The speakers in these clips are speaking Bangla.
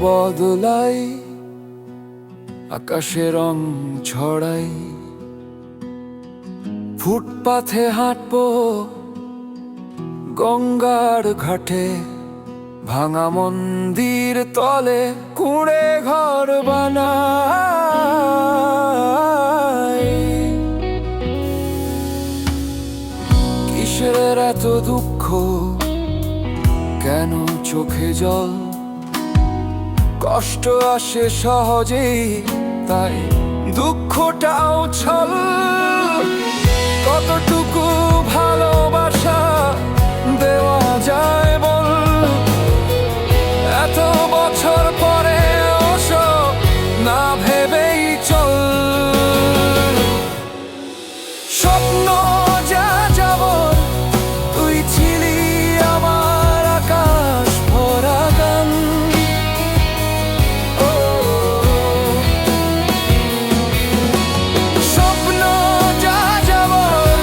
বদলাই, আকাশে রং ছড়াই, ফুটপাথে হাঁটবো গঙ্গার ঘাটে, ভাঙা মন্দির তলে কুঁড়ে ঘর বানাই। কিসের এত দুঃখ, কেন চোখে জল? কষ্ট আসে সহজেই, তাই দুঃখটাও ছল। কতটুকু ভালোবাসা দেওয়া যায় বল? এত বছর পরে ওসব না ভেবেই চল। স্বপ্ন যা যাবর, তুই ছিলি আমার আকাশ ভরা গান। স্বপ্ন যা যাবর,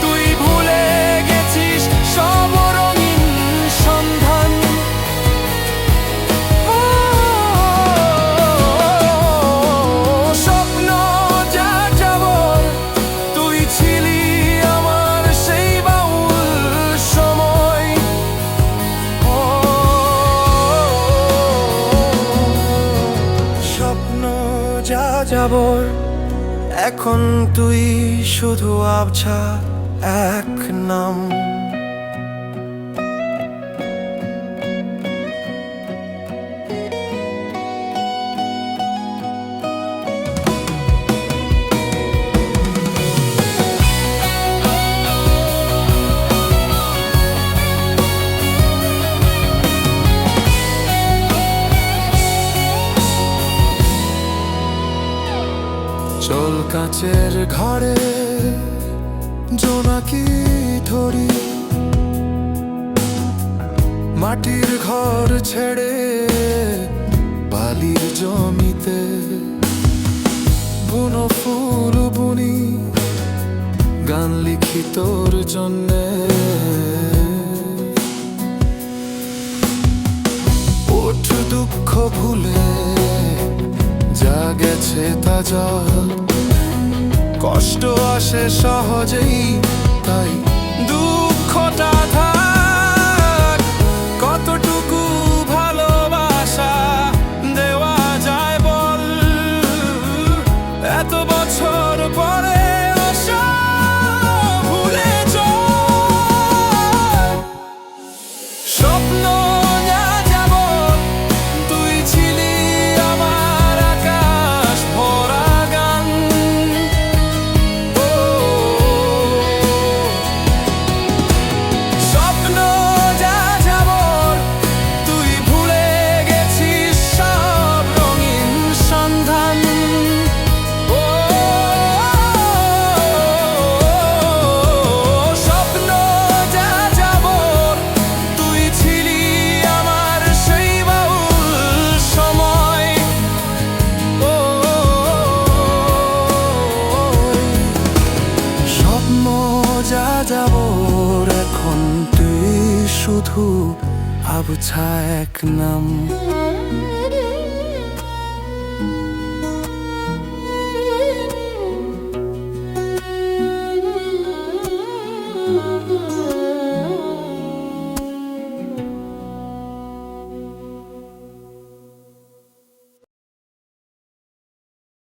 তুই ভুলে গেছিস সব রঙিন সন্ধান। স্বপ্ন যা যাবর, তুই ছিলি আমার সেই বাউল সময়। স্বপ্ন যা যাবর, এখন তুই শুধু আবছা এক নাম। চল কাঁচের ঘরে জোনাকি ধরি, মাটির ঘর ছেড়ে বালির জমিতে বুনো ফুল বুনি, গান লিখি তোর জন্যে। ওঠ দুঃখ ভুলে, যা গেছে তা জল। কষ্ট আসে সহজেই, তাই দুঃখটা থাক। কতটুকু ভালোবাসা দেওয়া যায় বল? এত বছর পরে ওসব ভুলে চল। স্বপ্ন যা যাবর, তুই ছিলি আমার আকাশ ভরা গান। স্বপ্ন যা যাবর, তুই ভুলে গেছিস সব রঙিন সন্ধান। স্বপ্ন যা যাবর, তুই ছিলি আমার সেই বাউল সময়। স্বপ্ন যা যাবর, এখন তুই শুধু আবছা এক নাম।